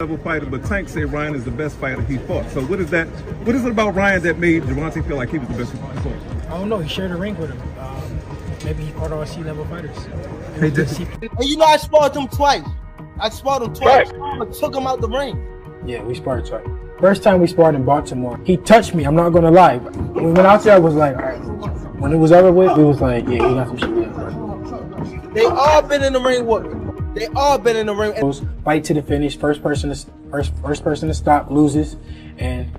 level fighter, but Tank said Ryan is the best fighter he fought. So what is that? What is it about Ryan that made Gervonta feel like he was the best he fought? I don't know. He shared a ring with him. Maybe he fought all C-level fighters. And you know, I sparred him twice. I took him out the ring. Yeah, we sparred twice. First time we sparred in Baltimore, he touched me. I'm not gonna lie. When we went out there, I was like, all right. When it was over with, we was like, yeah, we got some shit. They all been in the ring with me. They all been in the ring. Fight to the finish. First person to stop loses, and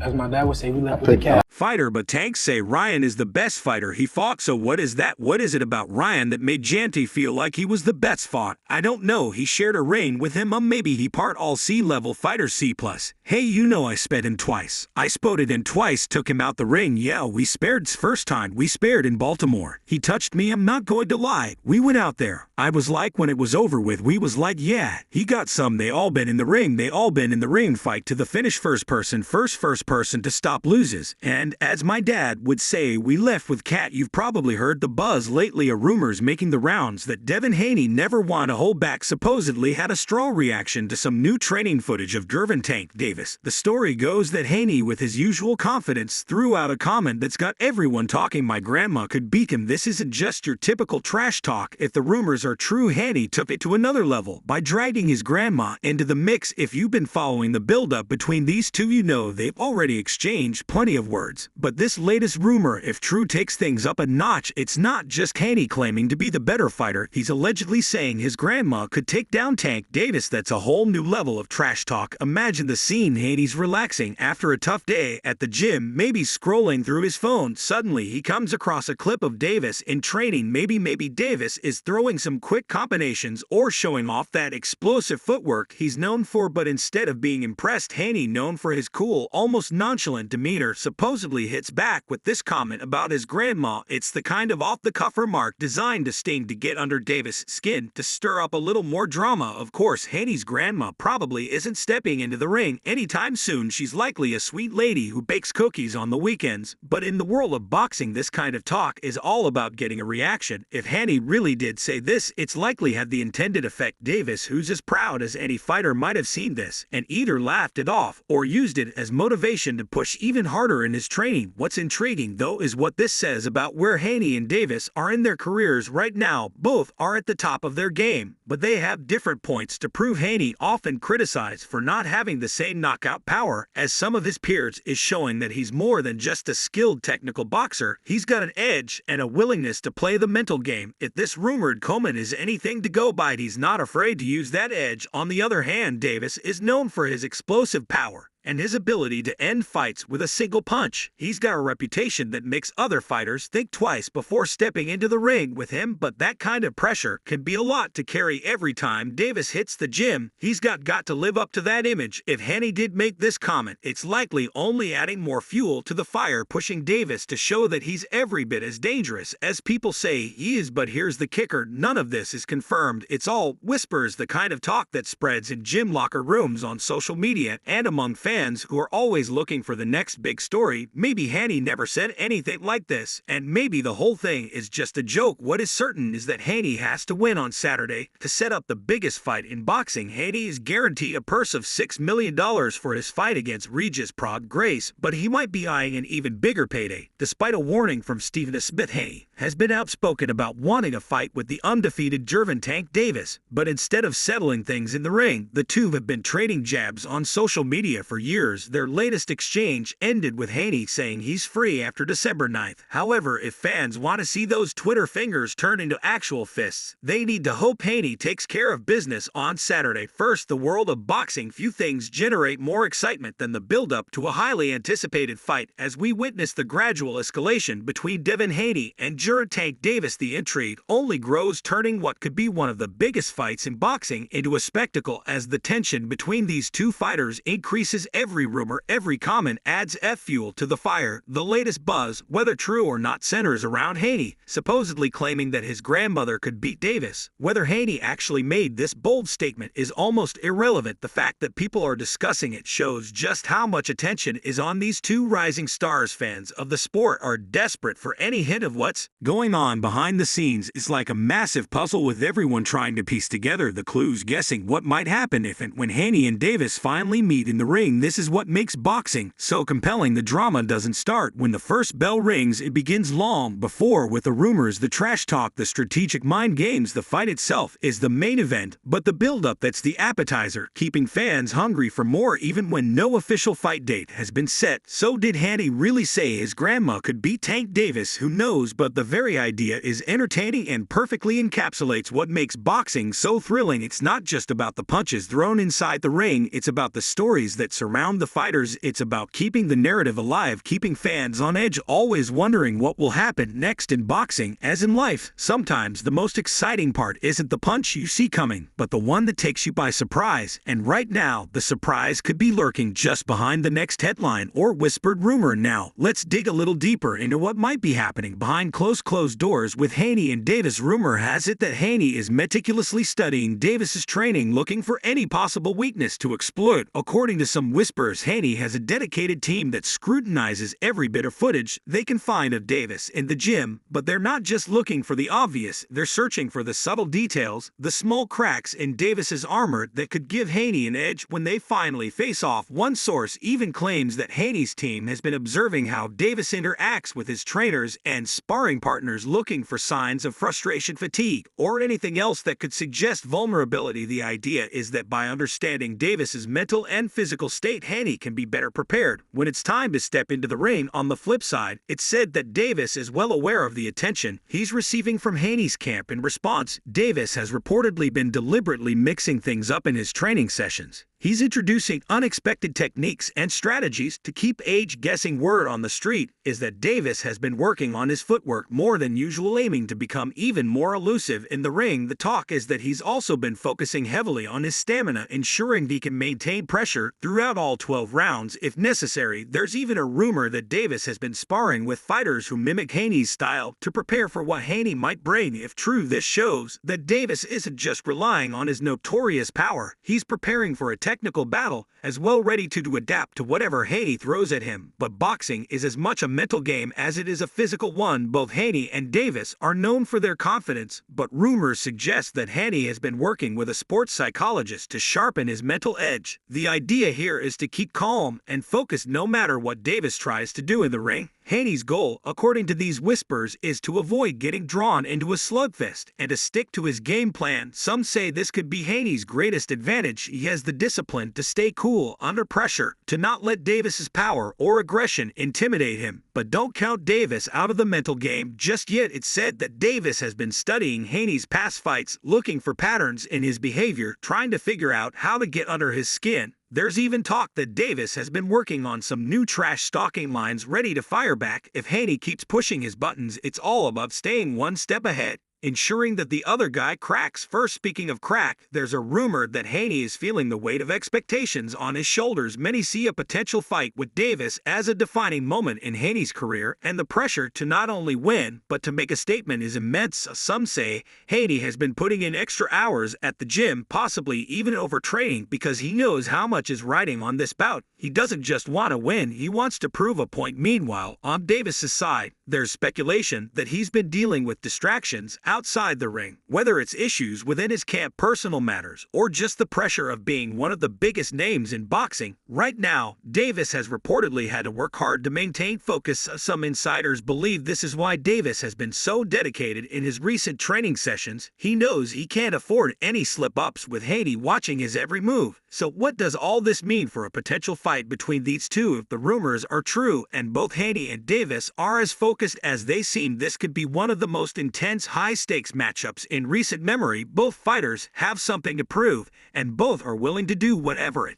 as my dad would say, we left with the cat. Fighter, but Tanks say Ryan is the best fighter he fought. So what is that? What is it about Ryan that made Janty feel like he was the best fought? I don't know. He shared a ring with him. Maybe he part all C-level fighter C+. Hey, you know I sped him twice. I spotted him twice, took him out the ring. Yeah, we spared first time. We spared in Baltimore. He touched me. I'm not going to lie. We went out there. I was like, when it was over with, we was like, yeah, he got some. They all been in the ring. They all been in the ring. Fight to the finish. First person to stop loses. And as my dad would say, we left with cat. You've probably heard the buzz lately, rumors making the rounds that Devin Haney never wanted to hold back, supposedly had a strong reaction to some new training footage of Gervonta Davis. The story goes that Haney, with his usual confidence, threw out a comment that's got everyone talking. My grandma could beat him. This isn't just your typical trash talk. If the rumors are true, Haney took it to another level by dragging his grandma into the mix. If you've been following the build-up between these two, you know they've already exchanged plenty of words. But this latest rumor, if true, takes things up a notch. It's not just Haney claiming to be the better fighter. He's allegedly saying his grandma could take down Tank Davis. That's a whole new level of trash talk. Imagine the scene. Haney's relaxing after a tough day at the gym, maybe scrolling through his phone. Suddenly, he comes across a clip of Davis in training. Maybe Davis is throwing some quick combinations or showing off that explosive footwork he's known for. But instead of being impressed, Haney, known for his cool, almost nonchalant demeanor, supposedly hits back with this comment about his grandma. It's the kind of off-the-cuff remark designed to sting, to get under Davis' skin, to stir up a little more drama. Of course, Haney's grandma probably isn't stepping into the ring anytime soon. She's likely a sweet lady who bakes cookies on the weekends. But in the world of boxing, this kind of talk is all about getting a reaction. If Haney really did say this, it's likely had the intended effect. Davis, who's as proud as any fighter, might have seen this and either laughed it off or used it as motivation to push even harder in his training. What's intriguing, though, is what this says about where Haney and Davis are in their careers right now. Both are at the top of their game, but they have different points to prove. Haney, often criticized for not having the same knockout power as some of his peers, is showing that he's more than just a skilled technical boxer. He's got an edge and a willingness to play the mental game. If this rumored comment is anything to go by, he's not afraid to use that edge. On the other hand, Davis is known for his explosive power and his ability to end fights with a single punch. He's got a reputation that makes other fighters think twice before stepping into the ring with him, but that kind of pressure can be a lot to carry every time Davis hits the gym. He's got to live up to that image. If Haney did make this comment, it's likely only adding more fuel to the fire, pushing Davis to show that he's every bit as dangerous as people say he is. But here's the kicker, none of this is confirmed. It's all whispers, the kind of talk that spreads in gym locker rooms, on social media, and among fans who are always looking for the next big story. Maybe Haney never said anything like this, and maybe the whole thing is just a joke. What is certain is that Haney has to win on Saturday to set up the biggest fight in boxing. Haney is guaranteed a purse of $6 million for his fight against Regis Prague Grace, but he might be eyeing an even bigger payday. Despite a warning from Stephen Smith, Haney has been outspoken about wanting a fight with the undefeated Gervonta Davis, but instead of settling things in the ring, the two have been trading jabs on social media for years. Their latest exchange ended with Haney saying he's free after December 9th. However, if fans want to see those Twitter fingers turn into actual fists, they need to hope Haney takes care of business on Saturday. First, the world of boxing. Few things generate more excitement than the build-up to a highly anticipated fight. As we witness the gradual escalation between Devin Haney and Gervonta Davis, the intrigue only grows, turning what could be one of the biggest fights in boxing into a spectacle. As the tension between these two fighters increases, every rumor, every comment adds fuel to the fire. The latest buzz, whether true or not, centers around Haney supposedly claiming that his grandmother could beat Davis. Whether Haney actually made this bold statement is almost irrelevant. The fact that people are discussing it shows just how much attention is on these two rising stars. Fans of the sport are desperate for any hint of what's going on behind the scenes is like a massive puzzle with everyone trying to piece together the clues, guessing what might happen if and when Haney and Davis finally meet in the ring. This is what makes boxing so compelling. The drama doesn't start when the first bell rings. It begins long before, with the rumors, the trash talk, the strategic mind games. The fight itself is the main event, but the build-up, that's the appetizer, keeping fans hungry for more even when no official fight date has been set. So did Haney really say his grandma could beat Tank Davis? Who knows, but the very idea is entertaining and perfectly encapsulates what makes boxing so thrilling. It's not just about the punches thrown inside the ring, it's about the stories that surround the fighters. It's about keeping the narrative alive, keeping fans on edge, always wondering what will happen next. In boxing, as in life, sometimes the most exciting part isn't the punch you see coming, but the one that takes you by surprise. And right now, the surprise could be lurking just behind the next headline or whispered rumor. Now, let's dig a little deeper into what might be happening behind closed doors with Haney and Davis. Rumor has it that Haney is meticulously studying Davis's training, looking for any possible weakness to exploit. According to some whispers, Haney has a dedicated team that scrutinizes every bit of footage they can find of Davis in the gym, but they're not just looking for the obvious. They're searching for the subtle details, the small cracks in Davis's armor that could give Haney an edge when they finally face off. One source even claims that Haney's team has been observing how Davis interacts with his trainers and sparring partners, looking for signs of frustration, fatigue, or anything else that could suggest vulnerability. The idea is that by understanding Davis's mental and physical state, Haney can be better prepared when it's time to step into the ring. On the flip side, it's said that Davis is well aware of the attention he's receiving from Haney's camp. In response, Davis has reportedly been deliberately mixing things up in his training sessions. He's introducing unexpected techniques and strategies to keep age guessing. Word on the street is that Davis has been working on his footwork more than usual, aiming to become even more elusive in the ring. The talk is that he's also been focusing heavily on his stamina, ensuring he can maintain pressure throughout all 12 rounds if necessary. There's even a rumor that Davis has been sparring with fighters who mimic Haney's style to prepare for what Haney might bring. If true, this shows that Davis isn't just relying on his notorious power. He's preparing for a technical battle as well, ready to adapt to whatever Haney throws at him. But boxing is as much a mental game as it is a physical one. Both Haney and Davis are known for their confidence, but rumors suggest that Haney has been working with a sports psychologist to sharpen his mental edge. The idea here is to keep calm and focused no matter what Davis tries to do in the ring. Haney's goal, according to these whispers, is to avoid getting drawn into a slugfest and to stick to his game plan. Some say this could be Haney's greatest advantage. He has the discipline to stay cool under pressure, to not let Davis's power or aggression intimidate him. But don't count Davis out of the mental game just yet. It's said that Davis has been studying Haney's past fights, looking for patterns in his behavior, trying to figure out how to get under his skin. There's even talk that Davis has been working on some new trash stalking lines ready to fire back if Haney keeps pushing his buttons. It's all about staying one step ahead, ensuring that the other guy cracks first. Speaking of crack, there's a rumor that Haney is feeling the weight of expectations on his shoulders. Many see a potential fight with Davis as a defining moment in Haney's career, and the pressure to not only win but to make a statement is immense. Some say Haney has been putting in extra hours at the gym, possibly even overtraining, because he knows how much is riding on this bout. He doesn't just want to win, he wants to prove a point. Meanwhile, on Davis's side, there's speculation that he's been dealing with distractions outside the ring, whether it's issues within his camp, personal matters, or just the pressure of being one of the biggest names in boxing. Right now, Davis has reportedly had to work hard to maintain focus. Some insiders believe this is why Davis has been so dedicated in his recent training sessions. He knows he can't afford any slip-ups with Haney watching his every move. So what does all this mean for a potential fight between these two? If the rumors are true and both Haney and Davis are as focused as they seem, this could be one of the most intense, high-stakes matchups in recent memory. Both fighters have something to prove, and both are willing to do whatever it